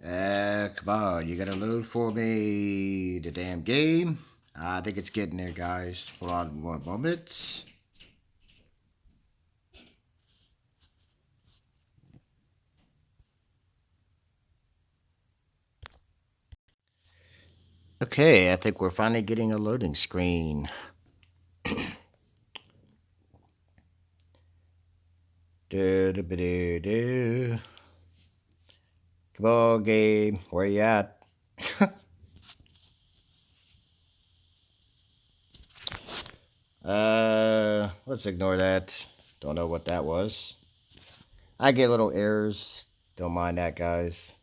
Come on, you gotta load for me the damn game. I think it's getting there, guys. Hold on one moment. Okay, I think we're finally getting a loading screen. Do, do, do, do. Come on, game. Where you at? Let's ignore that. Don't know what that was. I get little errors. Don't mind that, guys.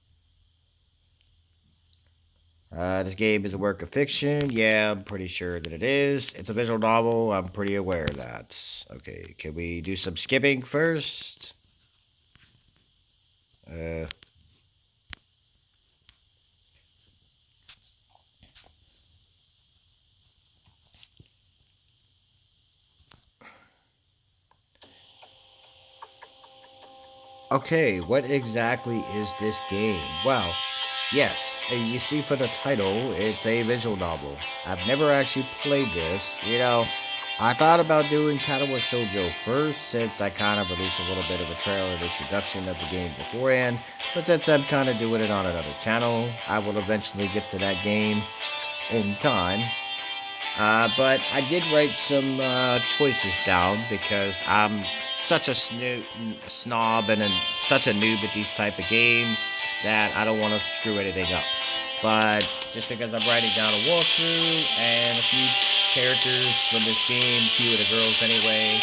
This game is a work of fiction. Yeah, I'm pretty sure that it is. It's a visual novel. I'm pretty aware of that. Okay, can we do some skipping first? Uh, okay, what exactly is this game? Well, yes, you see for the title, it's a visual novel. I've never actually played this. I thought about doing Katawa Shoujo first, since I kind of released a little bit of a trailer introduction of the game beforehand. But since I'm kind of doing it on another channel, I will eventually get to that game in time. But I did write some choices down because I'm such a snob and such a noob at these type of games that I don't want to screw anything up. But just because I'm writing down a walkthrough and a few characters from this game, a few of the girls anyway,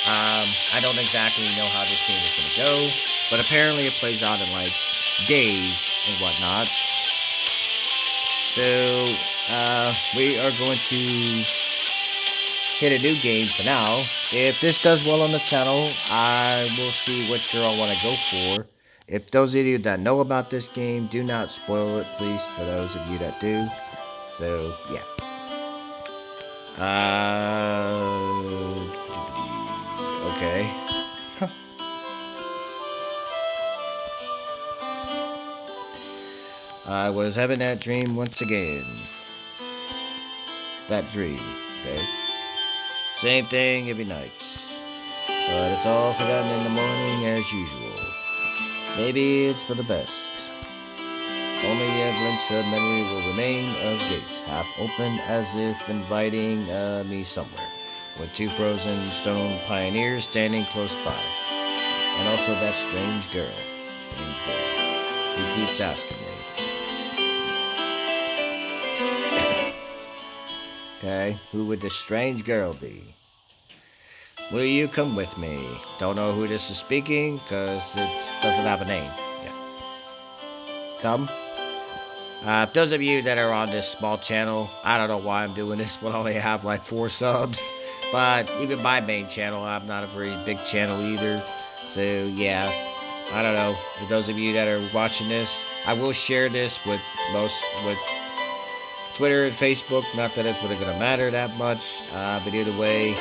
I don't exactly know how this game is going to go. But apparently it plays out in like days and whatnot. So we are going to hit a new game for now. If this does well on the channel, I will see which girl I want to go for. If those of you that know about this game, do not spoil it, please, for those of you that do. So, yeah. Okay. I was having that dream once again. That dream, okay? Same thing every night. But it's all forgotten in the morning as usual. Maybe it's for the best. Only a glimpse of memory will remain of gates, half open as if inviting me somewhere, with two frozen stone pioneers standing close by. And also that strange girl. He keeps asking me. Okay, who would this strange girl be? Will you come with me? Don't know who this is speaking, because it doesn't have a name. Yeah. Come. Those of you that are on this small channel, I don't know why I'm doing this when I only have like 4 subs. But even my main channel, I'm not a very big channel either. So yeah, I don't know. For those of you that are watching this, I will share this with Twitter and Facebook. Not that it's really going to matter that much, but either way.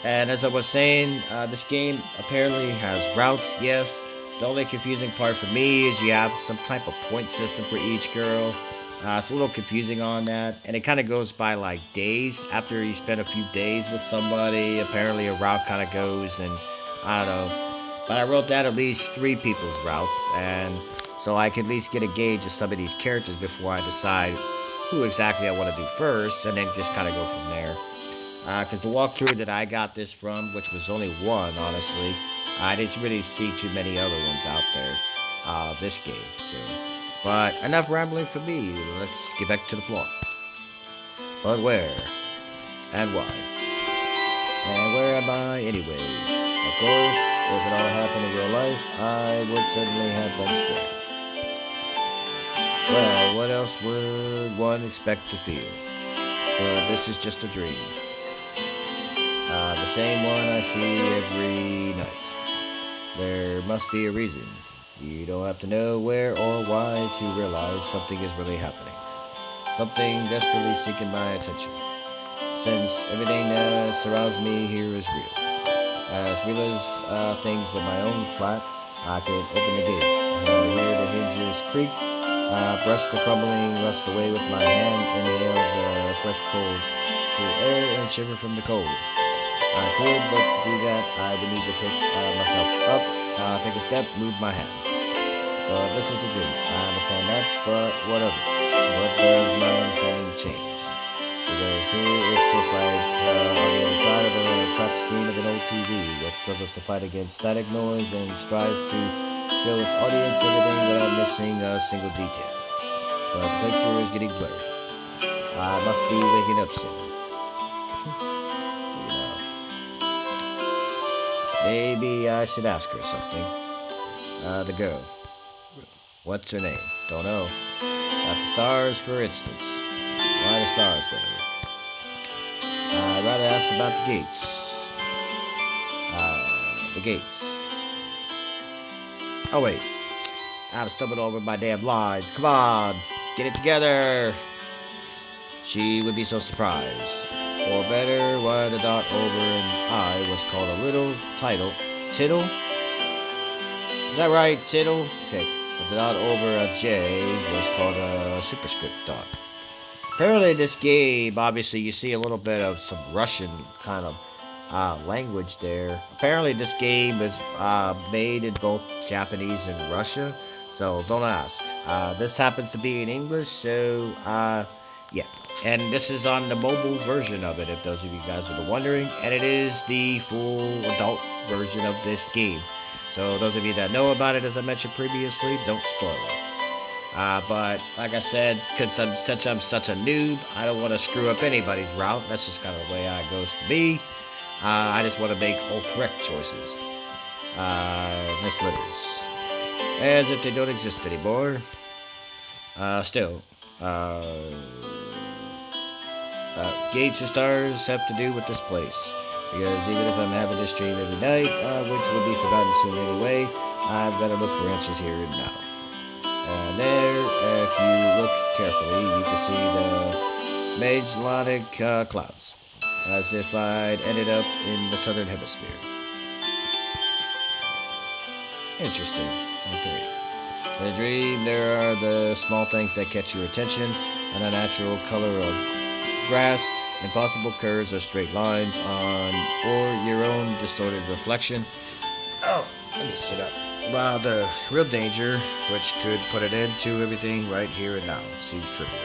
And as I was saying, this game apparently has routes, yes. The only confusing part for me is you have some type of point system for each girl. It's a little confusing on that. And it kind of goes by like days. After you spend a few days with somebody, apparently a route kind of goes, and I don't know. But I wrote down at least 3 people's routes, and so I can at least get a gauge of some of these characters before I decide who exactly I want to do first, and then just kind of go from there. Because the walkthrough that I got this from, which was only one, honestly, I didn't really see too many other ones out there, this game, so. But enough rambling for me, let's get back to the plot. But where? And why? And where am I anyway? Of course, if it all happened in real life, I would certainly have been scared. Well, what else would one expect to feel? This is just a dream. The same one I see every night. There must be a reason. You don't have to know where or why to realize something is really happening. Something desperately seeking my attention. Since everything that surrounds me here is real. As real as things in my own flat, I could open the gate and hear the hinges creak. Brush the crumbling rust away with my hand. Inhale the fresh, cool air and shiver from the cold. I could, but to do that, I would need to pick myself up, take a step, move my hand. But this is a dream. I understand that, but whatever. What does my understanding change? Because here it's just like on the other side of the cracked screen of an old TV, which struggles to fight against static noise and strives to show its audience everything without missing a single detail. But the picture is getting blurry. I must be waking up soon. Maybe I should ask her something. The girl. What's her name? Don't know. Not the stars, for instance. Why the stars, though? I'd rather ask about the gates. The gates. Oh, wait. I'm stumbling over my damn lines. Come on. Get it together. She would be so surprised. Or better, why the dot over an I was called a little title. Tittle? Is that right? Tittle? Okay. But the dot over a J was called a superscript dot. Apparently this game, obviously you see a little bit of some Russian kind of language there. Apparently this game is made in both Japanese and Russia, so don't ask. This happens to be in English, so yeah. And this is on the mobile version of it, if those of you guys are wondering, and it is the full adult version of this game. So those of you that know about it, as I mentioned previously, don't spoil it. But like I said, since I'm such a noob, I don't want to screw up anybody's route. That's just kind of the way it goes to be. I just want to make all correct choices. Nice letters. As if they don't exist anymore. Still. Gates and stars have to do with this place. Because even if I'm having this dream every night, which will be forgotten soon anyway, I've got to look for answers here and now. And there, if you look carefully, you can see the Magellanic clouds, as if I'd ended up in the southern hemisphere. Interesting. Okay. In a dream, there are the small things that catch your attention, and a natural color of grass, impossible curves or straight lines on, or your own distorted reflection. Oh, let me sit up. Well, the real danger, which could put an end to everything right here and now, seems trivial.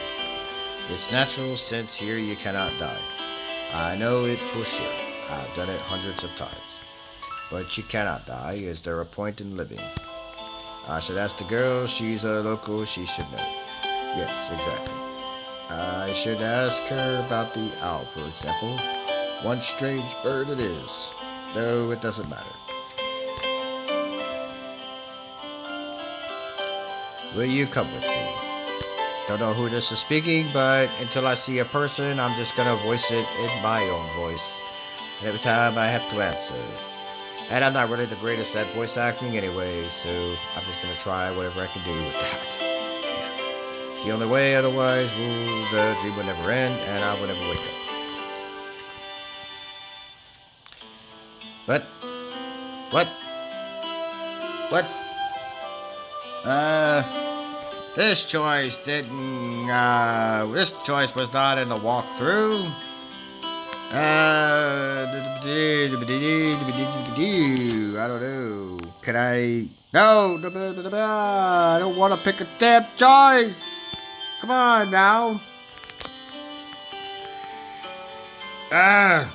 It's natural, since here you cannot die. I know it for sure. I've done it hundreds of times. But you cannot die. Is there a point in living? I should ask the girl. She's a local. She should know. Yes, exactly. I should ask her about the owl, for example. One strange bird it is. No, it doesn't matter. Will you come with me? Don't know who this is speaking, but until I see a person, I'm just gonna voice it in my own voice. And every time I have to answer. And I'm not really the greatest at voice acting anyway, so I'm just gonna try whatever I can do with that. Yeah. It's the only way, otherwise, the dream would never end, and I would never wake up. What? This choice didn't, this choice was not in the walkthrough. I don't know. Can I? No, I don't want to pick a damn choice. Come on now. Yeah.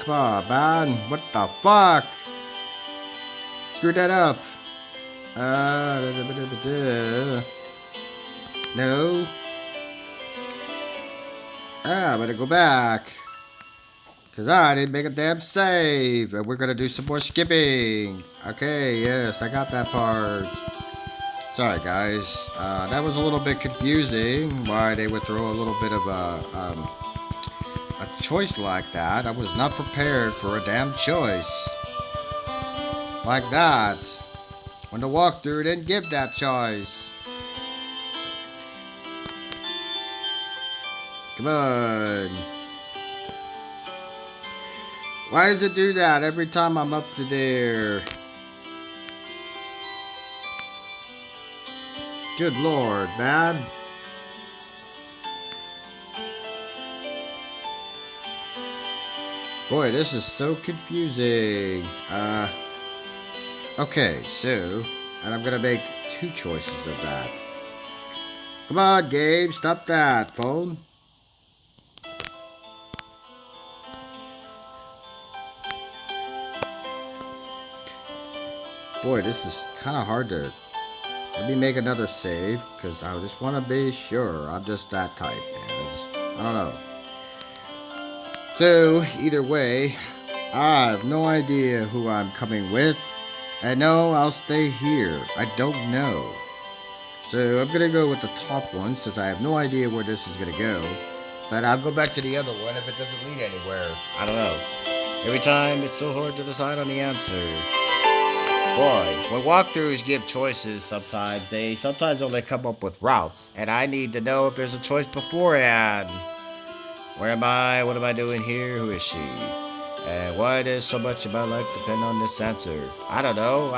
Come on, man. What the fuck? Screw that up. No. I'm gonna go back. Because I didn't make a damn save. And we're gonna do some more skipping. Okay, yes, I got that part. Sorry, guys. That was a little bit confusing. Why they would throw a little bit of a choice like that. I was not prepared for a damn choice like that. When the walkthrough didn't give that choice. Come on. Why does it do that every time I'm up to there? Good lord, man. Boy, this is so confusing. Okay, so, and I'm gonna make two choices of that. Come on, game, stop that, phone. Boy, this is kind of hard to... Let me make another save, because I just want to be sure. I'm just that type, man. I don't know. So, either way, I have no idea who I'm coming with. And no, I'll stay here. I don't know. So, I'm going to go with the top one, since I have no idea where this is going to go. But I'll go back to the other one if it doesn't lead anywhere. I don't know. Every time, it's so hard to decide on the answer. Boy, when walkthroughs give choices they sometimes only come up with routes, and I need to know if there's a choice beforehand. Where am I? What am I doing here? Who is she? And why does so much of my life depend on this answer? I don't know.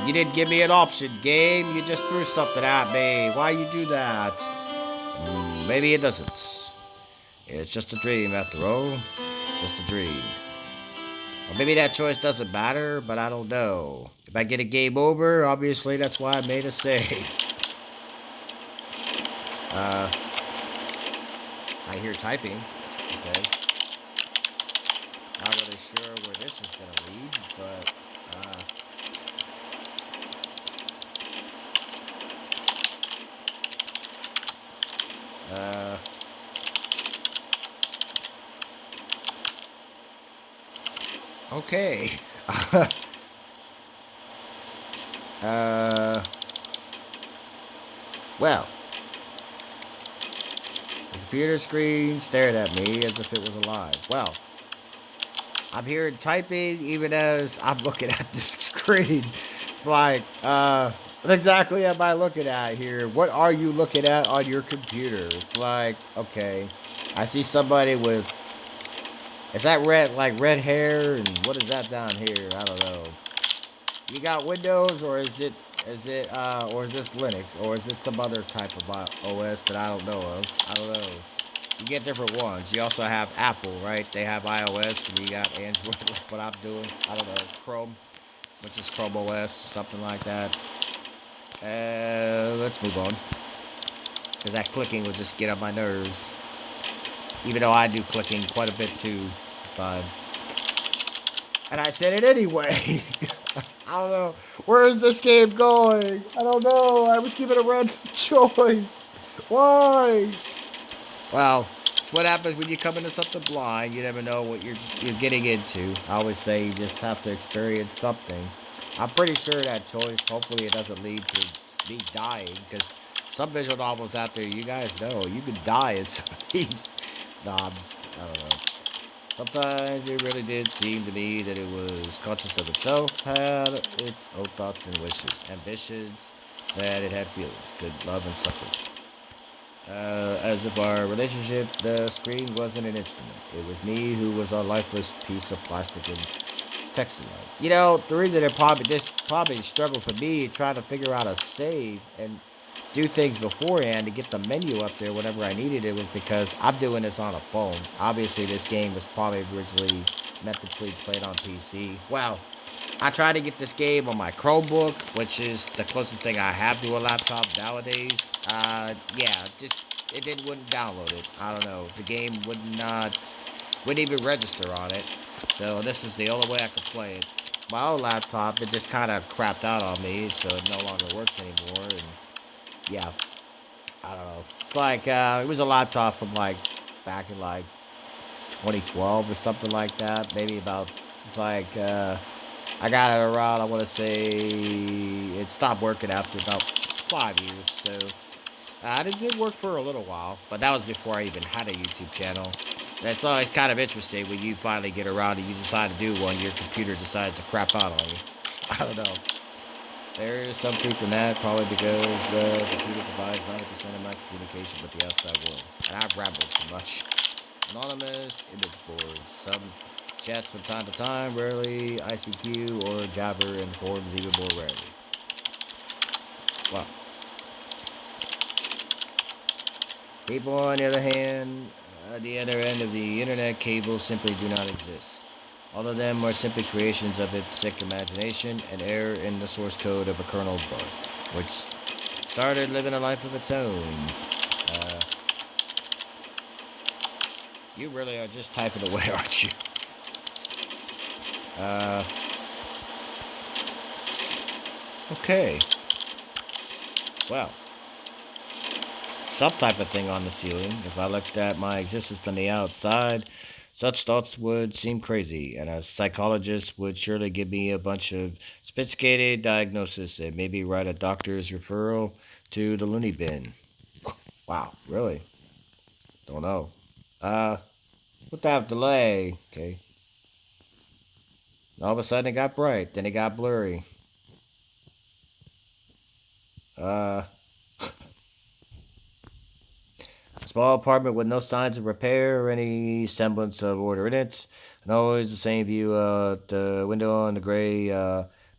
You didn't give me an option, game. You just threw something at me. Why you do that? Maybe it doesn't. It's just a dream after all. Just a dream. Or maybe that choice doesn't matter, but I don't know. If I get a game over, obviously that's why I made a save. I hear typing. Okay. Not really sure where this is going to lead, but... okay. Well. The computer screen stared at me as if it was alive. Well. I'm hearing typing even as I'm looking at this screen. It's like, what exactly am I looking at here? What are you looking at on your computer? It's like, okay. I see somebody with... Is that red hair? And what is that down here? I don't know. You got Windows, or is it, or is this Linux, or is it some other type of OS that I don't know of? I don't know. You get different ones. You also have Apple, right? They have iOS, and you got Android, like what I'm doing. I don't know, Chrome, which is Chrome OS, something like that. Let's move on. Because that clicking will just get on my nerves. Even though I do clicking quite a bit too, sometimes. And I said it anyway. I don't know. Where is this game going? I don't know. I was given a random choice. Why? Well, it's what happens when you come into something blind. You never know what you're getting into. I always say you just have to experience something. I'm pretty sure that choice, hopefully it doesn't lead to me dying, because some visual novels out there, you guys know, you can die in some of these knobs. I don't know. Sometimes it really did seem to me that it was conscious of itself, had its own thoughts and wishes, ambitions, that it had feelings, could love and suffer. As of our relationship, the screen wasn't an instrument. It was me who was a lifeless piece of plastic and texting. You know, the reason this probably struggled for me trying to figure out a save and do things beforehand to get the menu up there whenever I needed it was because I'm doing this on a phone. Obviously, this game was probably originally meant to be played on PC. Wow. I tried to get this game on my Chromebook, which is the closest thing I have to a laptop nowadays. Yeah, wouldn't download it. I don't know. The game wouldn't even register on it. So this is the only way I could play it. My old laptop, it just kind of crapped out on me, so it no longer works anymore. And yeah, I don't know. It's like, it was a laptop from back in 2012 or something like that. Maybe it's like, I got it around, I want to say, it stopped working after about 5 years, so it did work for a little while, but that was before I even had a YouTube channel. That's always kind of interesting when you finally get around and you decide to do one, your computer decides to crap out on you. I don't know. There is some truth in that, probably because the computer provides 90% of my communication with the outside world. And I've rambled too much. Anonymous image boards, some chats from time to time, rarely ICQ or Jabber, and forums even more rarely. Well, people on the other hand, at the other end of the internet cable simply do not exist. All of them are simply creations of its sick imagination and error in the source code of a kernel bug, which started living a life of its own. Uh, you really are just typing away, aren't you? Uh, okay. Well, some type of thing on the ceiling. If I looked at my existence from the outside, such thoughts would seem crazy, and a psychologist would surely give me a bunch of sophisticated diagnosis and maybe write a doctor's referral to the loony bin. Wow, really? Don't know. Uh, without delay, okay. All of a sudden it got bright, then it got blurry. Uh, A small apartment with no signs of repair or any semblance of order in it, and always the same view out the window on the gray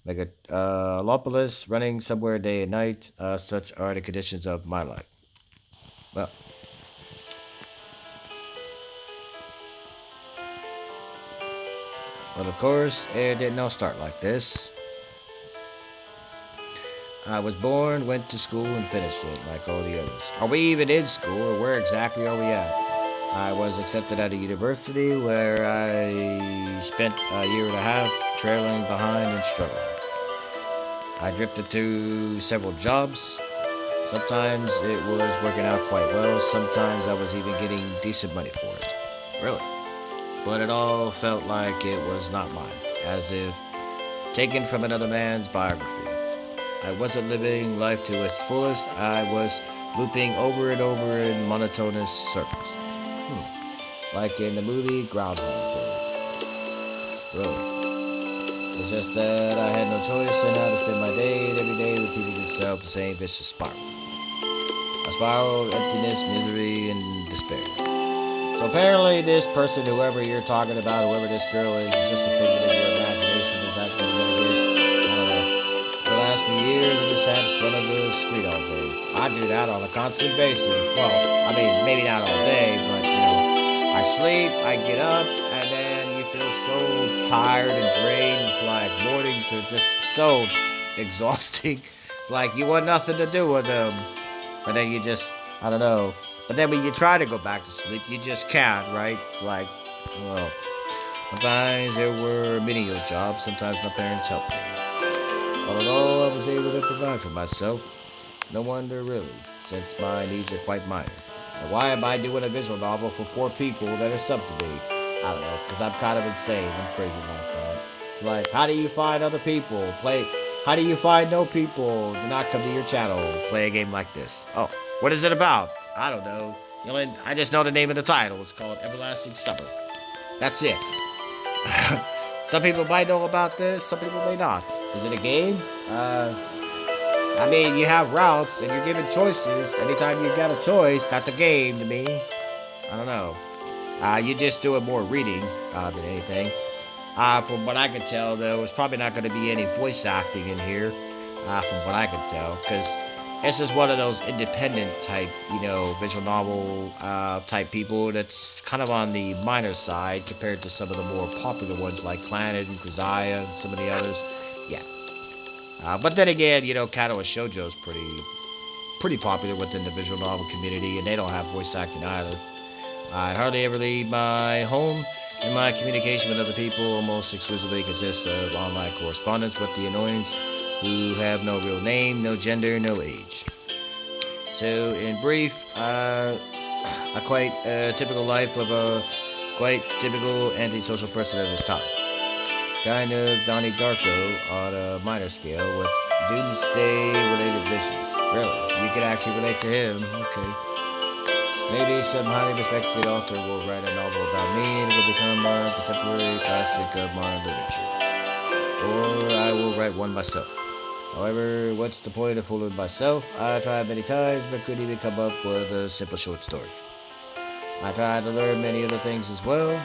megalopolis, running somewhere day and night. Such are the conditions of my life. Well, well, of course, it didn't all start like this. I was born, went to school, and finished it like all the others. Are we even in school, or where exactly are we at? I was accepted at a university where I spent a year and a half trailing behind and struggling. I drifted through several jobs. Sometimes it was working out quite well, sometimes I was even getting decent money for it. Really. But it all felt like it was not mine, as if taken from another man's biography. I wasn't living life to its fullest, I was looping over and over in monotonous circles. Like in the movie Groundhog Day. Really. It's just that I had no choice and I had to spend my day and every day repeating itself the same vicious spiral. A spiral of emptiness, misery, and despair. So apparently this person, whoever you're talking about, whoever this girl is just a figment of your imagination is actually gonna get, I don't know, for the last few years I just sat in front of the screen all day. I do that on a constant basis. Well, I mean, maybe not all day, but I sleep, I get up, and then you feel so tired and drained. It's like mornings are just so exhausting. It's like you want nothing to do with them. But then you just, I don't know. But then when you try to go back to sleep, you just can't, right? It's like, well, sometimes there were menial jobs, sometimes my parents helped me. Although I was able to provide for myself, no wonder really, since my needs are quite minor. Now, why am I doing a visual novel for 4 people that are sub to me? I don't know, because I'm kind of insane. I'm crazy like that. It's like, how do you find other people? How do you find no people to not come to your channel? Play a game like this. Oh, what is it about? I don't know. I just know the name of the title. It's called Everlasting Summer. That's it. Some people might know about this, some people may not. Is it a game? I mean, you have routes and you're given choices. Anytime you got a choice, that's a game to me. I don't know. You just do it more reading than anything. From what I can tell, though, it's probably not going to be any voice acting in here. From what I can tell, because this is one of those independent type, visual novel type people that's kind of on the minor side compared to some of the more popular ones like Planet and Kazaya and some of the others. Yeah. But then again, Kato and Shoujo's pretty popular within the visual novel community, and they don't have voice acting either. I hardly ever leave my home, and my communication with other people almost exclusively consists of online correspondence with the annoyance who have no real name, no gender, no age. So, in brief, a quite typical life of a quite typical antisocial person of his time. Kind of Donnie Darko on a minor scale with doomsday-related visions. Really, you could actually relate to him. Okay. Maybe some highly respected author will write a novel about me and it will become a contemporary classic of modern literature. Or I will write one myself. However, what's the point of fooling myself? I tried many times, but couldn't even come up with a simple short story. I tried to learn many other things as well,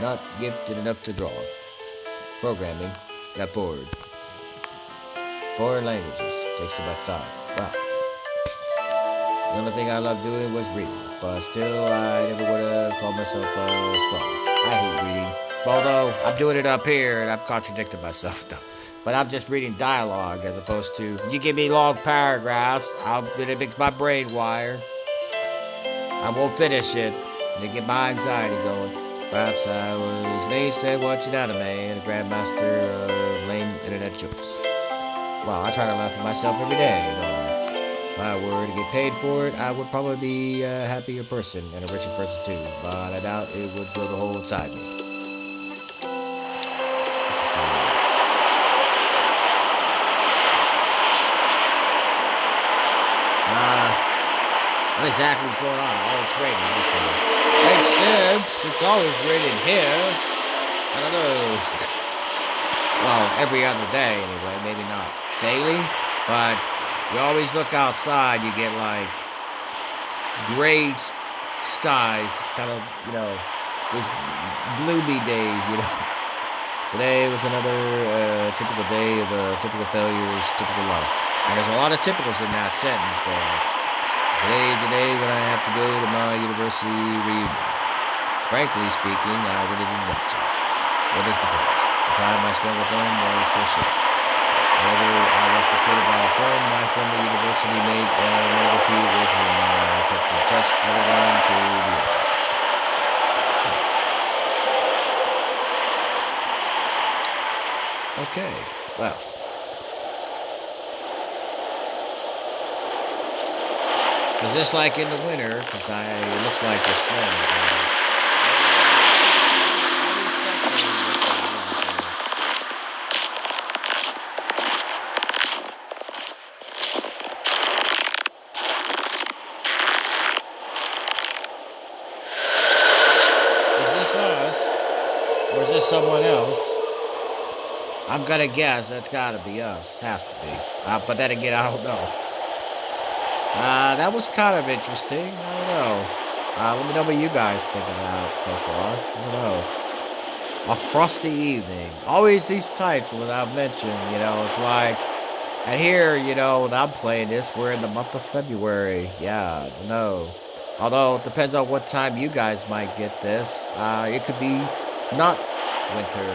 not gifted enough to draw. Programming, got bored. Foreign languages, takes too much time. Wow. The only thing I loved doing was reading, but still, I never would have called myself a scholar. I hate reading. Although, I'm doing it up here, and I'm contradicting myself now. But I'm just reading dialogue as opposed to, you give me long paragraphs, it makes my brain wire. I won't finish it, to get my anxiety going. Perhaps I was raised to watch an anime and a grandmaster of lame internet jokes. Well, I try to laugh at myself every day. If I were to get paid for it, I would probably be a happier person and a richer person too. But I doubt it would fill the hole inside me. What exactly is going on? Oh, it's raining. Okay. Makes sense. It's always raining here. I don't know. Well, every other day anyway. Maybe not daily, but you always look outside. You get like gray skies. It's kind of, those gloomy days, Today was another typical day of typical failures, typical life. And there's a lot of typicals in that sentence there. Today is the day when I have to go to my university reunion. Frankly speaking, I really didn't want to. What is the point? The time I spent with them was so short. However, I was persuaded by a friend my former university mate and one of the few with whom I kept in touch other than through the internet. Okay, well. Is this like in the winter? Because it looks like it's snowing. Is this us? Or is this someone else? I'm gonna guess that's gotta be us. Has to be. But then again, I don't know. That was kind of interesting. I don't know. Let me know what you guys think of that so far. I don't know. A frosty evening. Always these types without mention, it's like, and here, when I'm playing this, we're in the month of February. Yeah, no. Although, it depends on what time you guys might get this. It could be not winter.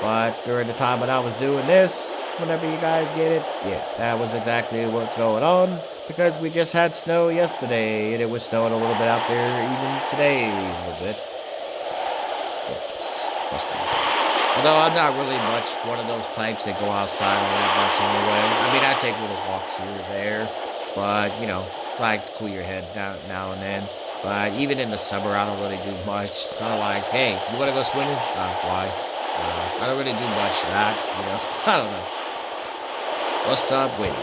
But during the time when I was doing this, whenever you guys get it, yeah, that was exactly what's going on. Because we just had snow yesterday, and it was snowing a little bit out there even today, a little bit. Yes, although I'm not really much one of those types that go outside all that much anyway. I mean, I take little walks here or there, but, like to cool your head down now and then. But even in the summer, I don't really do much. It's kind of like, hey, you want to go swimming? Why? I don't really do much of that, I don't know. Let's stop waiting.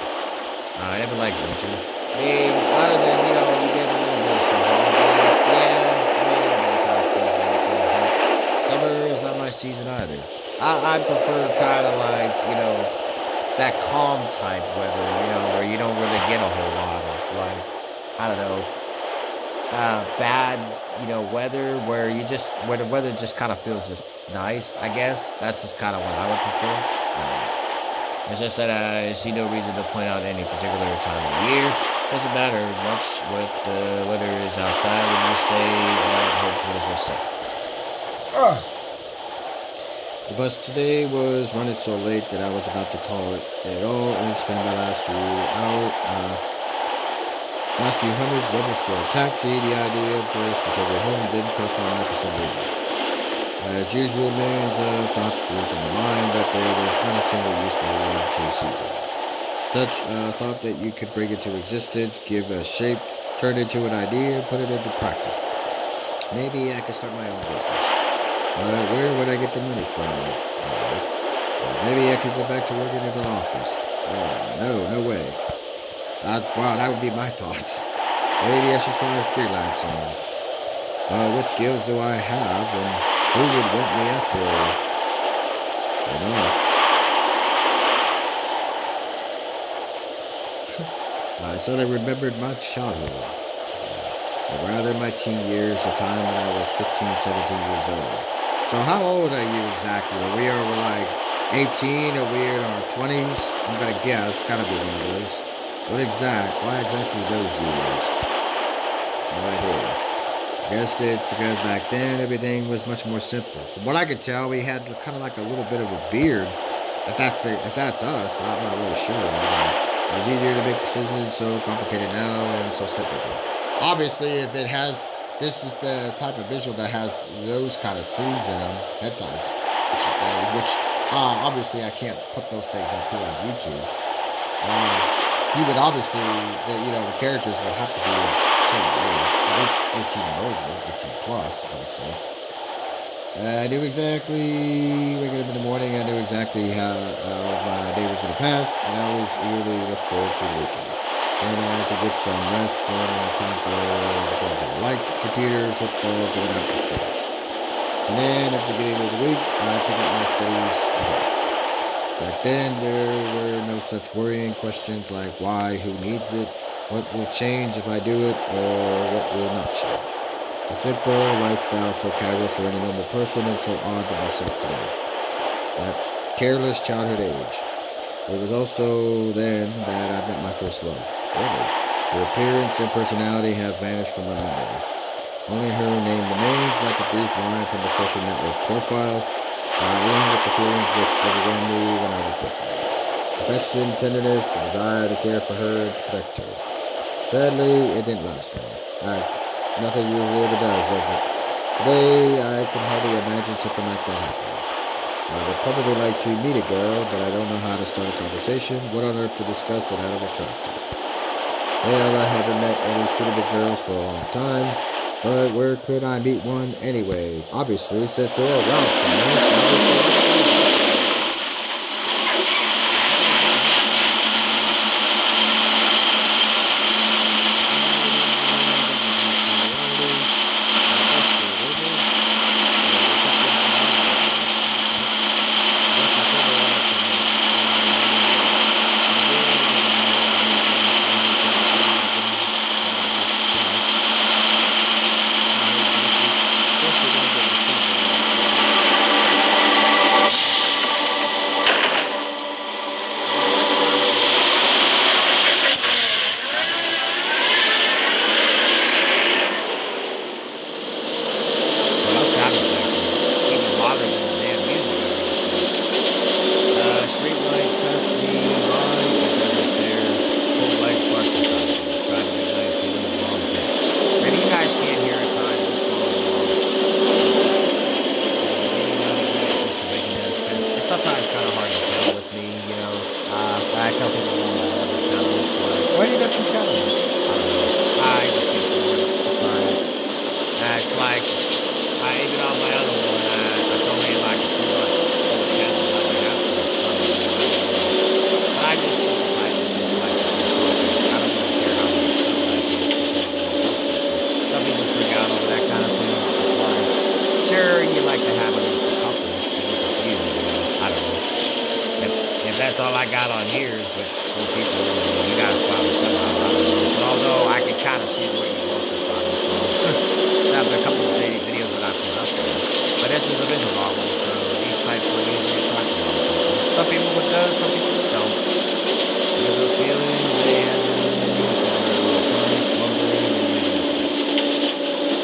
I never liked winter. I mean, other than, you get a little bit of summer. Yeah, everybody kind of sees that. Summer is not my season either. I prefer kind of like, that calm type weather, where you don't really get a whole lot of, like, I don't know, bad, weather where the weather just kind of feels just nice, I guess. That's just kind of what I would prefer. It's just that I see no reason to point out any particular time of the year. Doesn't matter much what the weather is outside when you stay at home 24/7. The bus today was running so late that I was about to call it at all and spend my last few hundreds rebels for a taxi. The idea of just whichever home didn't cost my life for some reason. As usual, millions of thoughts flew through my mind, but there was not a single useful one to seize on. Such a thought that you could bring into existence, give a shape, turn it into an idea, put it into practice. Maybe I could start my own business. Where would I get the money from? Maybe I could go back to working in an office. No way. Wow, that would be my thoughts. Maybe I should try freelancing. What skills do I have, and who would want me up there? I don't know. I suddenly remembered my childhood, or rather my teen years, the time when I was 15, 17 years old. So how old are you exactly? We're like 18 or we're in our 20s? I'm gonna guess. It's gotta be one of those. Why exactly those years? No idea. Guess it's because back then everything was much more simple. From what I could tell, we had kind of like a little bit of a beard. If that's us, I'm not really sure. It was easier to make decisions, so complicated now and so simple. Obviously, if it has, this is the type of visual that has those kind of scenes in them, hentais, I should say. Which obviously I can't put those things up here on YouTube. Uh, he would obviously, the characters would have to be a certain age, at least 18 and over, 18 plus, I would say. I knew exactly, waking up in the morning, I knew exactly how my day was going to pass, and I always eagerly looked forward to the weekend. Then I could get some rest and time for the things I liked, computer, football, going out with friends. And then at the beginning of the week, I took up my studies again. Back then, there were no such worrying questions like why, who needs it, what will change if I do it, or what will not change. A simple lifestyle so casual for any normal person and so odd to myself today. That careless childhood age. It was also then that I met my first love. Really. Her appearance and personality have vanished from my memory. Only her name remains like a brief line from the social network profile, along with the feelings which overwhelmed me when I was with her. Affection, tenderness, the desire to care for her, to protect her. Sadly, it didn't last long. Nothing usually ever does, does it? Today, I can hardly imagine something like that happening. I would probably like to meet a girl, but I don't know how to start a conversation. What on earth to discuss that I don't attract her? Well, I haven't met any suitable girls for a long time, but where could I meet one anyway? Obviously, since there are routes in this, well, that's sound effects are even louder than the damn music I understand. Street lights pass me by as if they're full light sparks inside of me, trying to ignite feelings along with it. Maybe you guys can't hear at times, just follow along. Just making it, because it's sometimes kind of hard to tell with me, you know. I tell people on my other channel, like, why do you got two channels? I don't know. I just get bored. It's like, even on my other one, it's only like a few months old channel. I only have to explain, you know, but I just see the type of just like the first content. I don't really care how many subs I get compared to most people. Some people freak out over that kind of thing. It's like, sure, you like to have at least a couple, at least a few, you know. I don't know. If that's all I got on here is with four people, you guys probably somehow, I don't know. But although I can kind of see where you also find it from. Have a couple of videos that I put up there. But this is a visual novel, so these types are easy to attract a lot of people. Some people would do, some people don't. Because those feelings, they have been in the news for a very long time, slumbering and making it.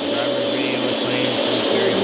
The driver's radio is playing some very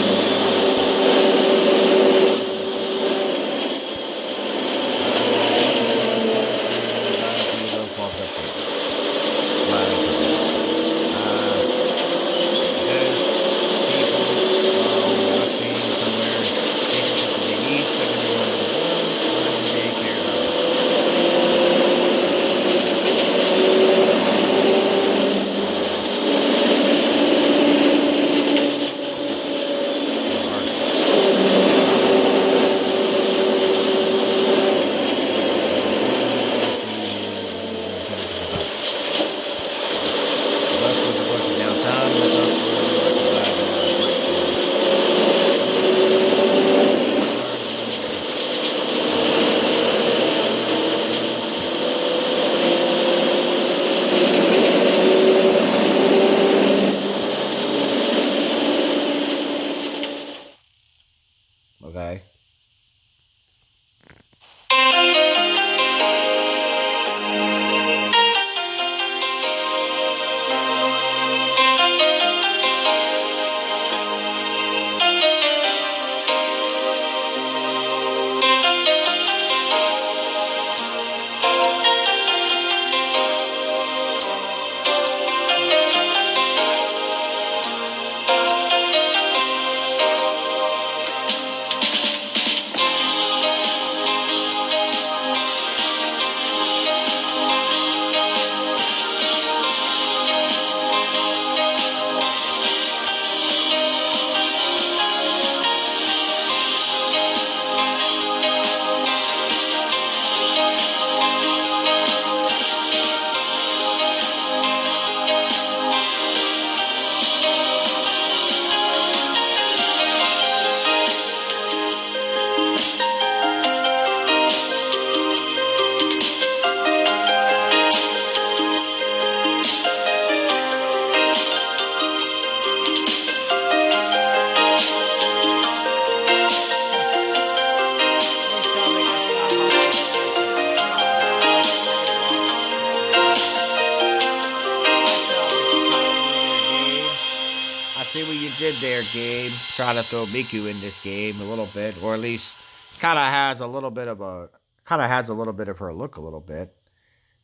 did there, game. Trying to throw Miku in this game a little bit, or at least kind of has a little bit of a her look a little bit.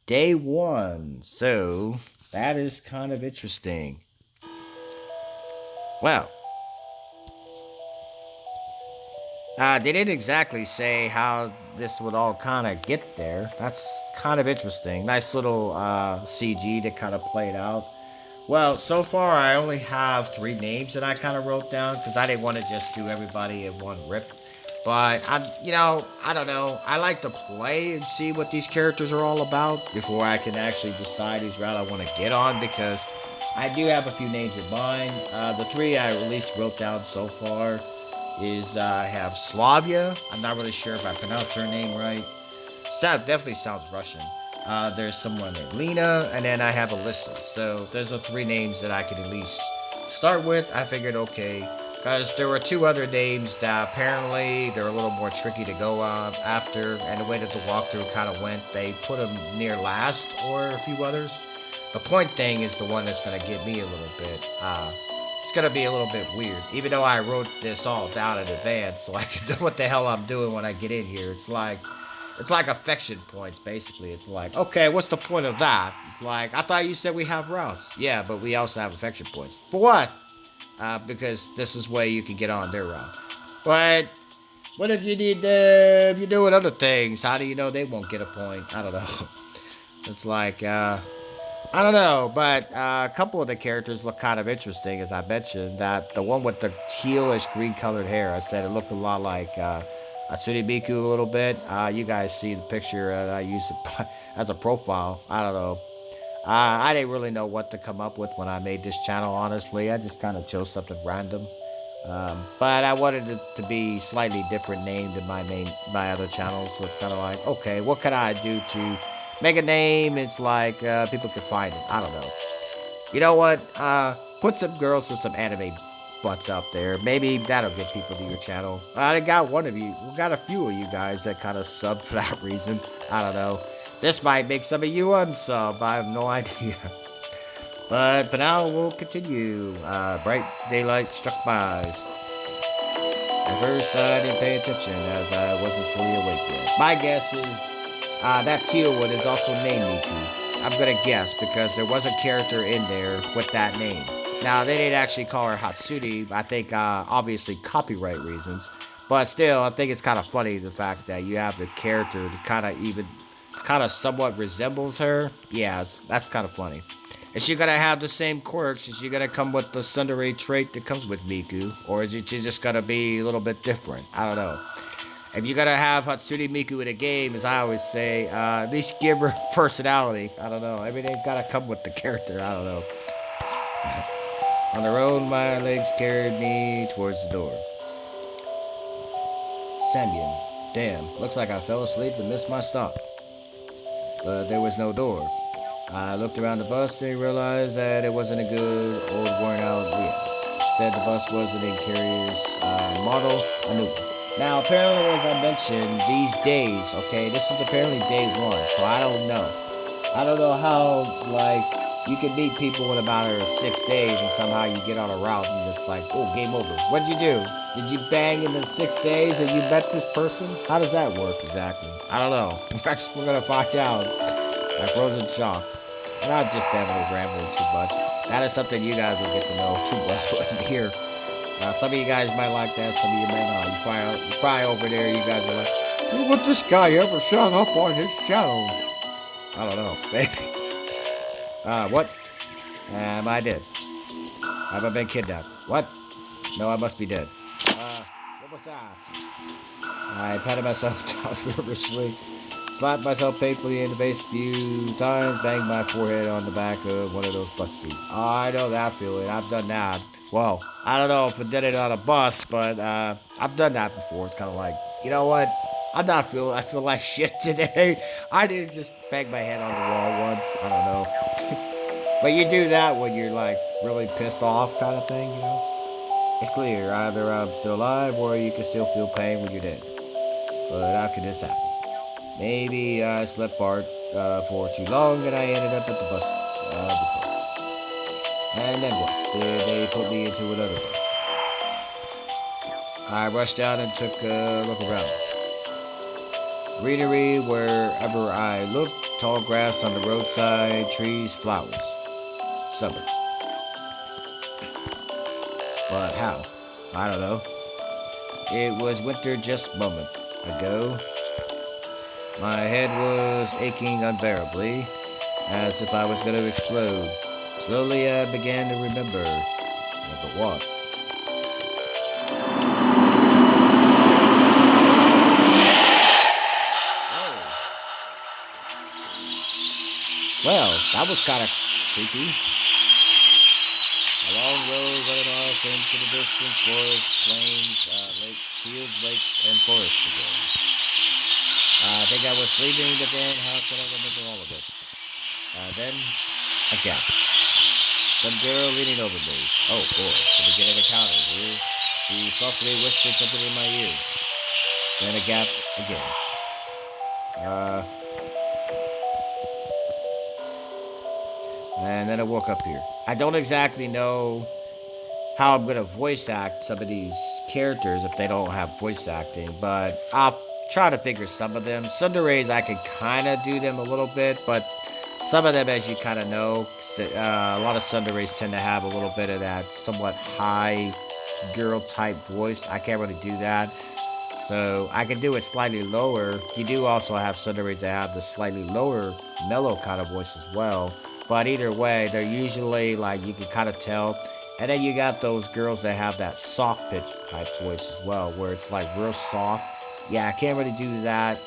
Day one, so that is kind of interesting. Well, they didn't exactly say how this would all kind of get there. That's kind of interesting. Nice little CG that kind of played out. Well, so far I only have 3 names that I kind of wrote down because I didn't want to just do everybody in one rip. But I don't know. I like to play and see what these characters are all about before I can actually decide whose route I want to get on because I do have a few names in mind. The 3 I at least wrote down so far is I have Slavia. I'm not really sure if I pronounced her name right. That definitely sounds Russian. There's someone named Lena, and then I have Alyssa. So there's the 3 names that I could at least start with. I figured, okay, because there were 2 other names that apparently they're a little more tricky to go after, and the way that the walkthrough kind of went, they put them near last or a few others. The point thing is the one that's going to get me a little bit. It's going to be a little bit weird, even though I wrote this all down in advance, so I can know what the hell I'm doing when I get in here. It's like affection points, basically. It's like, okay, what's the point of that? It's like, I thought you said we have routes. Yeah, but we also have affection points. For what? Because this is where you can get on their route. But what if you need if you're doing other things? How do you know they won't get a point? I don't know. It's like, I don't know, but a couple of the characters look kind of interesting, as I mentioned. That the one with the tealish green colored hair, I said it looked a lot like Hatsune Miku a little bit. You guys see the picture that I used as a profile. I don't know. I didn't really know what to come up with when I made this channel, honestly. I just kind of chose something random. But I wanted it to be slightly different name than my other channels. So it's kind of like, okay, what can I do to make a name? It's like people can find it. I don't know. You know what? Put some girls with some anime butts up there. Maybe that'll get people to your channel. I got a few of you guys that kind of sub for that reason. I don't know. This might make some of you unsub. I have no idea. But for now, we'll continue. Bright daylight struck my eyes. At first, I didn't pay attention as I wasn't fully awake yet. My guess is that teal one is also named Miku. I'm gonna guess because there was a character in there with that name. Now, they didn't actually call her Hatsune. I think, obviously, copyright reasons. But still, I think it's kind of funny the fact that you have the character that kind of somewhat resembles her. Yeah, that's kind of funny. Is she gonna have the same quirks? Is she gonna come with the tsundere trait that comes with Miku? Or is it just gonna be a little bit different? I don't know. If you're gonna have Hatsune Miku in a game, as I always say, at least give her personality. I don't know. Everything's gotta come with the character. I don't know. On the road, my legs carried me towards the door. Samian. Damn, looks like I fell asleep and missed my stop. But there was no door. I looked around the bus and realized that it wasn't a good, old, worn-out Leos. Instead, the bus was an Incurious model, a new one. Now, apparently, as I mentioned, these days, okay, this is apparently day 1, so I don't know. I don't know how, like, you can meet people in about 6 days and somehow you get on a route and it's like, oh, game over. What'd you do? Did you bang in the 6 days and you met this person? How does that work exactly? I don't know. We're gonna find out. My frozen shock. And I'm just definitely rambling too much. That is something you guys will get to know too well here. Some of you guys might like that, some of you may not. You're probably over there, you guys are like, would this guy ever shut up on his channel? I don't know, maybe. What? Am I dead? Have I been kidnapped? What? No, I must be dead. What was that? I patted myself down feverishly, slapped myself painfully in the face a few times, banged my forehead on the back of one of those bus seats. Oh, I know that feeling. I've done that. Well, I don't know if I did it on a bus, but I've done that before. It's kind of like, you know what? I feel like shit today. I didn't just bang my head on the wall once. I don't know. But you do that when you're like really pissed off kind of thing, you know? It's clear. Either I'm still alive or you can still feel pain when you're dead. But how could this happen? Maybe I slept for too long and I ended up at the bus depot. And then what? They put me into another bus. I rushed out and took a look around. Greenery wherever I looked, tall grass on the roadside, trees, flowers. Summer. But how? I don't know. It was winter just a moment ago. My head was aching unbearably, as if I was going to explode. Slowly I began to remember. But what? Well, that was kind of creepy. A long road running off into the distance, forests, plains, fields, lakes, and forests again. I think I was sleeping, but then how could I remember all of it? Then, a gap. Some girl leaning over me. Oh boy, so we get an encounter here. She softly whispered something in my ear. Then a gap again. And then I woke up here. I don't exactly know how I'm gonna voice act some of these characters if they don't have voice acting, but I'll try to figure some of them. Sundays I can kind of do them a little bit, but some of them, as you kind of know, a lot of Sundays tend to have a little bit of that somewhat high girl type voice. I can't really do that, so I can do it slightly lower. You do also have Sundays that have the slightly lower, mellow kind of voice as well. But either way, they're usually like you can kind of tell. And then you got those girls that have that soft pitch type voice as well, where it's like real soft. Yeah, I can't really do that,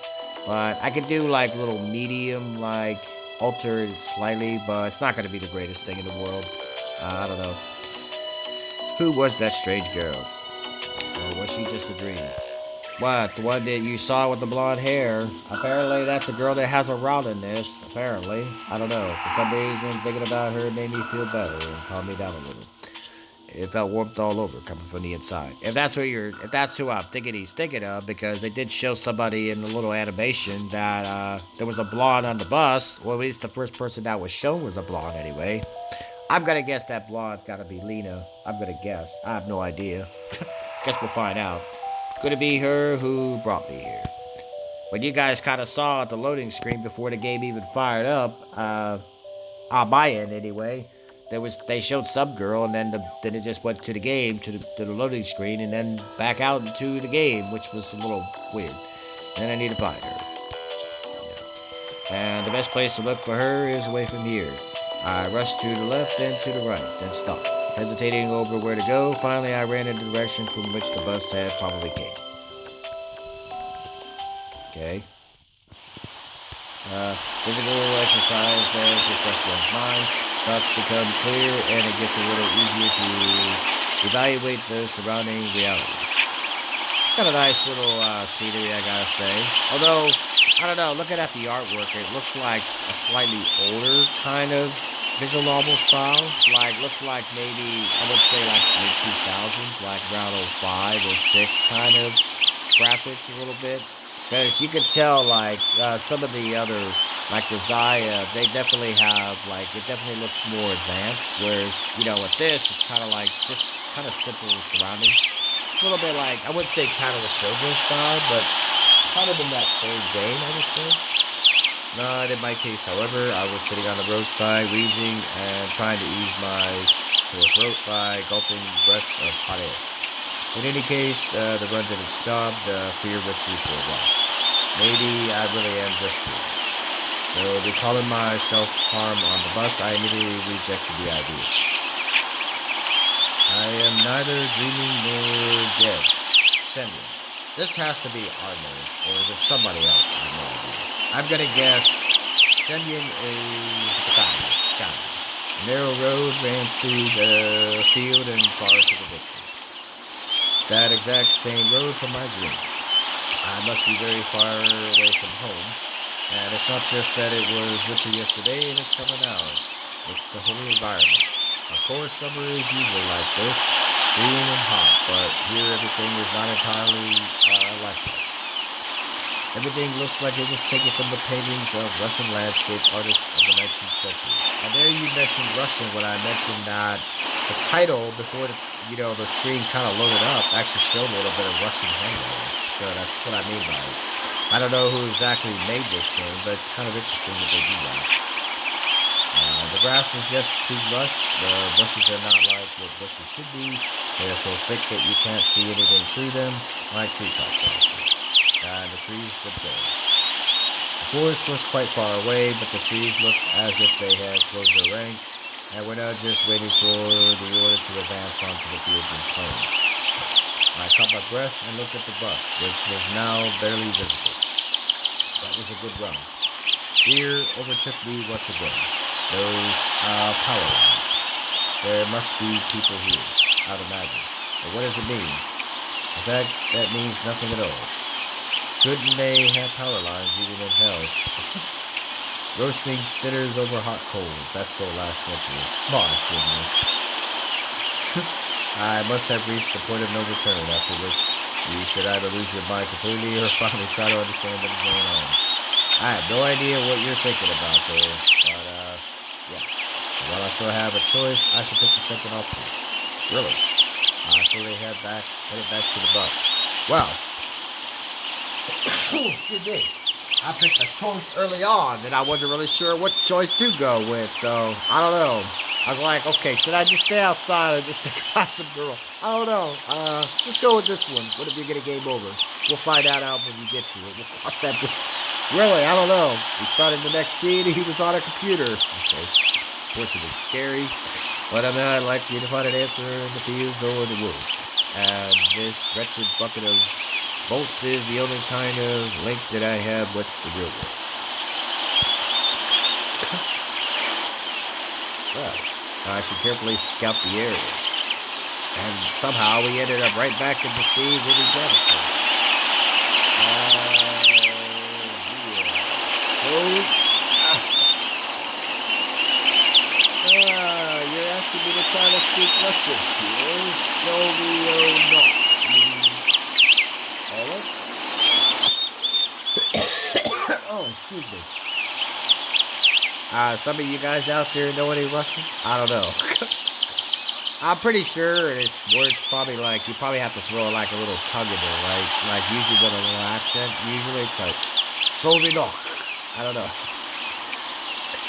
but I can do like little medium, like alter it slightly, but it's not going to be the greatest thing in the world. I don't know. Who was that strange girl? Or was she just a dream? What, the one that you saw with the blonde hair? Apparently that's a girl that has a rod in this, apparently. I don't know. For some reason, thinking about her made me feel better and calmed me down a little. It felt warmth all over coming from the inside. If that's who I'm thinking he's thinking of, because they did show somebody in the little animation that there was a blonde on the bus. Well, at least the first person that was shown was a blonde anyway. I'm gonna guess that blonde's gotta be Lena. I'm gonna guess. I have no idea. Guess we'll find out. Could it be her who brought me here? When you guys kind of saw at the loading screen before the game even fired up, on my end anyway, they showed some girl, and then it just went to the game, to the loading screen, and then back out into the game, which was a little weird. And I need to find her. And the best place to look for her is away from here. I rushed to the left, then to the right, then stopped, hesitating over where to go. Finally, I ran in the direction from which the bus had probably came. Okay. Physical exercise does refresh one's mind. Thoughts become clear, and it gets a little easier to evaluate the surrounding reality. It's got a nice little scenery, I gotta say. Although, I don't know, looking at the artwork, it looks like a slightly older kind of visual novel style. Like, looks like maybe, I would say like mid-2000s, like around 05 or 06 kind of graphics a little bit. Because you could tell, like, some of the other, like Rosiah, they definitely have, like, it definitely looks more advanced. Whereas, you know, with this, it's kind of like, just kind of simple surroundings. A little bit like, I wouldn't say kind of a shoujo style, but kind of in that same vein, I would say. Not in my case, however, I was sitting on the roadside, wheezing, and trying to ease my sore throat by gulping breaths of hot air. In any case, the run did its job, the fear with you for a while. Maybe I really am just dreaming. Though recalling my self-harm on the bus, I immediately rejected the idea. I am neither dreaming nor dead. Senra. This has to be our name, or is it somebody else? I have no idea. I'm gonna guess Semyon is the protagonist. Got it. A narrow road ran through the field and far to the distance. That exact same road from my dream. I must be very far away from home. And it's not just that it was winter yesterday and it's summer now. It's the whole environment. Of course, summer is usually like this, green and hot, but here everything is not entirely like that. Everything looks like it was taken from the paintings of Russian landscape artists of the 19th century. And there you mentioned Russian when I mentioned that the title before the screen kind of loaded up actually showed a little bit of rushing handling. So that's what I mean by it. I don't know who exactly made this game, but it's kind of interesting that they do that. The grass is just too lush. The bushes are not like what bushes should be. They are so thick that you can't see anything through them, like treetops, honestly. And the trees themselves. The forest was quite far away, but the trees looked as if they had closed their ranks and were now just waiting for the order to advance onto the fields and plains. I caught my breath and looked at the bus, which was now barely visible. That was a good run. Fear overtook me once again. Those power lines. There must be people here, I'd imagine. But what does it mean? In fact, that means nothing at all. Couldn't they have power lines even in hell? Roasting sinners over hot coals. That's so last century. My goodness. I must have reached the point of no return, after which you should either lose your mind completely or finally try to understand what is going on. I have no idea what you're thinking about there, but yeah. While I still have a choice, I should pick the second option. Really? So they headed back to the bus. Well, excuse me. I picked a choice early on, and I wasn't really sure what choice to go with, so I don't know. I was like, okay, should I just stay outside or just think about some girl? I don't know. Just go with this one. What if you get a game over? We'll find out when you get to it. We'll cross that bridge. Really, I don't know. We started the next scene, he was on a computer. Okay. Of course, it was scary, but I'd like you to find an answer in the fields or the woods. And this wretched bucket of bolts is the only kind of link that I have with the real world. Well, I should carefully scout the area. And somehow we ended up right back in the sea where we got it from. You're asking me to try to speak Russian here. Sovio alot? Oh, excuse me. Some of you guys out there know any Russian? I don't know. I'm pretty sure this word's probably like, you probably have to throw like a little tongue in there, right? Like usually with a little accent, usually it's like, Sovio. I don't know.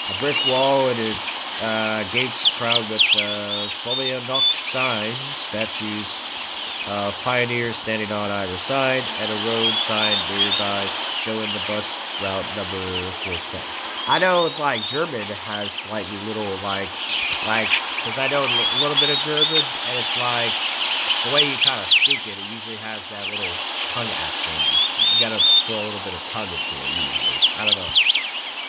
A brick wall and its gates crowned with Soviet sign statues, pioneers standing on either side, and a road sign nearby showing the bus route number 410. I know it's like German has like little because I know a little bit of German, and it's like the way you kind of speak it, it usually has that little tongue accent. You gotta throw a little bit of tongue into it usually. I don't know.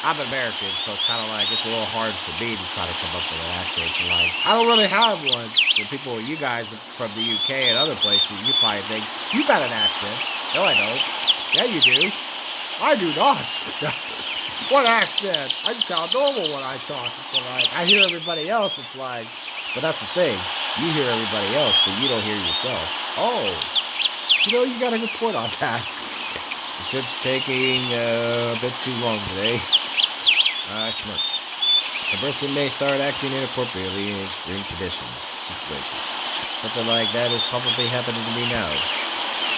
I'm American, so it's kind of like it's a little hard for me to try to come up with an accent. So like, I don't really have one. The people, you guys from the UK and other places, you probably think you got an accent. No, I don't. Yeah, you do. I do not. What accent? I sound normal when I talk. So like, I hear everybody else. It's like, but that's the thing. You hear everybody else, but you don't hear yourself. Oh, you got a good point on that. The trip's taking a bit too long today. I smirk. A person may start acting inappropriately in extreme situations. Something like that is probably happening to me now.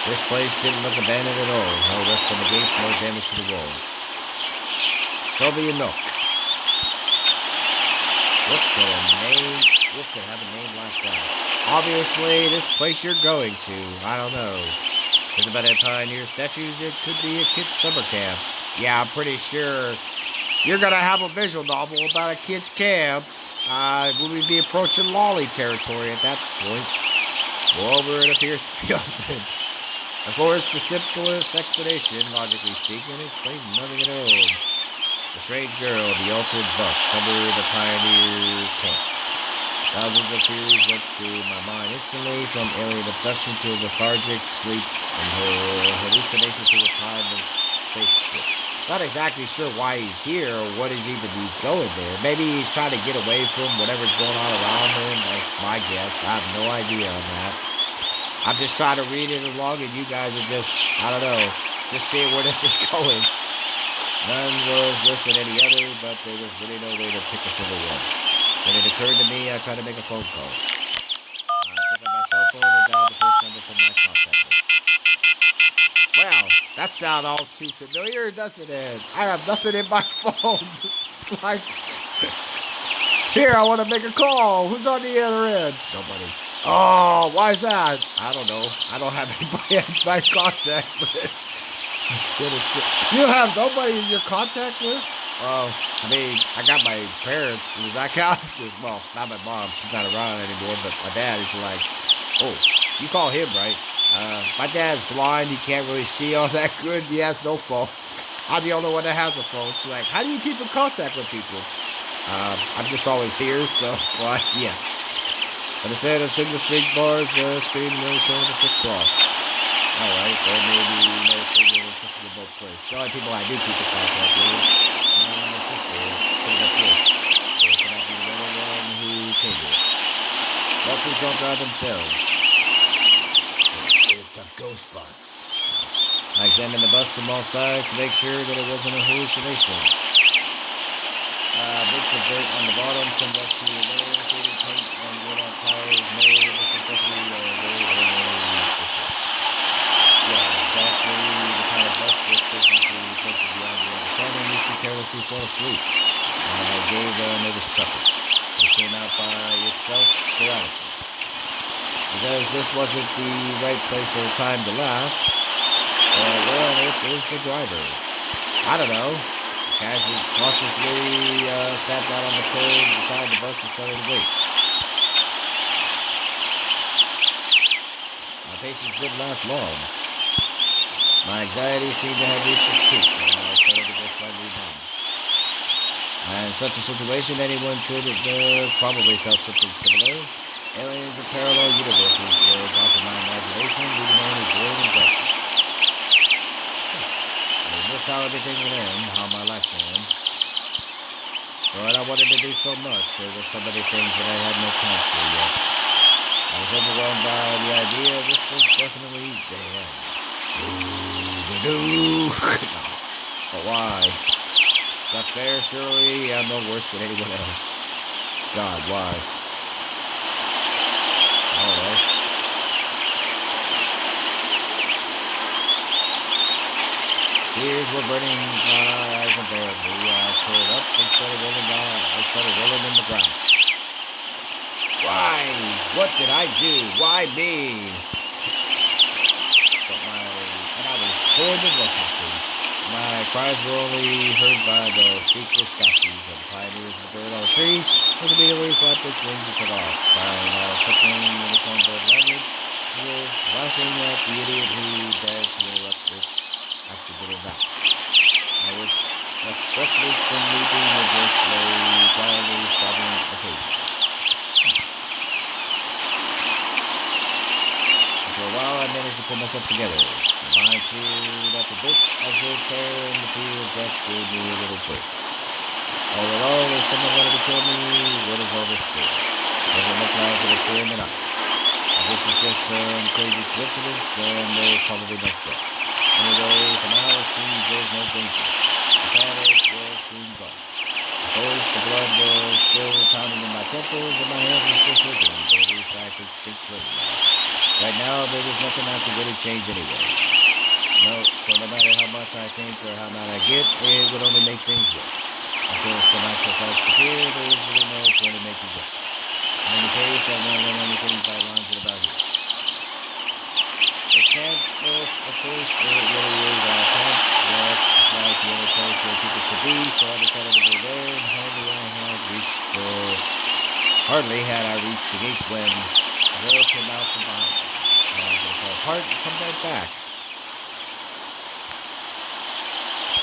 This place didn't look abandoned at all. No rust on the gates, no damage to the walls. Soviet milk. What could have a name like that? Obviously, this place you're going to. I don't know. It's about that pioneer statues. It could be a kid's summer camp. Yeah, I'm pretty sure you're going to have a visual novel about a kid's camp. Will we be approaching lolly territory at that point? Moreover, it appears to be open. Of course, the simplest explanation, logically speaking, explains nothing at all. The strange girl, the altered bus, somewhere in the pioneer camp. Thousands of theories went through my mind instantly, from alien abduction to lethargic sleep and her hallucination to a timeless spaceship. Not exactly sure why he's here or what he's going there. Maybe he's trying to get away from whatever's going on around him. That's my guess. I have no idea on that. I'm just trying to read it along, and you guys are just, I don't know, just seeing where this is going. None was worse than any other, but there was really no way to pick a single one. When it occurred to me, I tried to make a phone call. That sounds all too familiar, doesn't it? I have nothing in my phone. It's like, here, I want to make a call. Who's on the other end? Nobody. Oh, why is that? I don't know. I don't have anybody in my contact list. You have nobody in your contact list? Well, I mean, I got my parents. Does that count? Well, not my mom. She's not around anymore. But my dad is like, oh, you call him, right? My dad's blind. He can't really see all that good. He has no phone. I'm the only one that has a phone. So, like, how do you keep in contact with people? I'm just always here, so it's like, yeah. But instead of single street bars, the screen will show the thick cross. Alright, there may be no single in both places. The only people I do keep in contact with is my sister. Because that's it. Or can I be the only one who came here? Buses don't drive themselves. It's a ghost bus. I examined the bus from all sides to make sure that it wasn't a hallucination. Bits of dirt on the bottom, some rusty layer, faded paint, and worn-out tires. No, this is definitely a very ordinary surface. Yeah, exactly the kind of bus that physically places beyond your understanding makes you carelessly fall asleep. And I gave a nervous chuckle. It came out by itself sporadically. Because this wasn't the right place or time to laugh. Where on earth is the driver? I don't know. Cautiously sat down on the curb beside the bus and started to wait. My patience didn't last long. My anxiety seemed to have reached its peak, and I started to go slightly down. And in such a situation, anyone could have probably felt something similar. Aliens of parallel universes were gone from my imagination, leaving only void and darkness. This how everything would end, how my life would end. But I wanted to do so much. There were so many things that I had no time for yet. I was overwhelmed by the idea this was definitely the end. But why? Is that fair? Surely I'm no worse than anyone else. God, why? Alright. Tears were burning my eyes unbearably. I pulled up and started rolling down. I started rolling in the grass. Why? What did I do? Why me? And I was horrible or something. My cries were only heard by the speechless statues of the pioneers of the bird on the tree, which immediately flapped its wings and took off, crying out, chuckling in its own bird language, laughing at the idiot who dared to interrupt its after getting back. I was left breathless from weeping and just lay quietly sobbing occasionally. After a while, I managed to pull myself together. My mind cleared up a bit as the terror and the fear of death gave me a little break. All along, if someone wanted to kill me, what is all this for? Doesn't look like it was clear enough. If this is just some crazy coincidence, then there's probably no threat. Anyway, for now it seems there's no danger. The panic was soon gone. Of course, the blood was still pounding in my temples and my hands were still shaking, but at least I could think clearly. Right now, there was nothing I could really change anyway. No, so no matter how much I think or how mad I get, it would only make things worse. Until some actual facts appear, there was really no point in making guesses. In any case, I won't learn anything by lines about here. This camp, of course, it really is our camp. Well, like the only place where people could be, so I decided to go there, and hardly had I reached the gates when the girl came out from behind. And I was going to fall apart and come right back.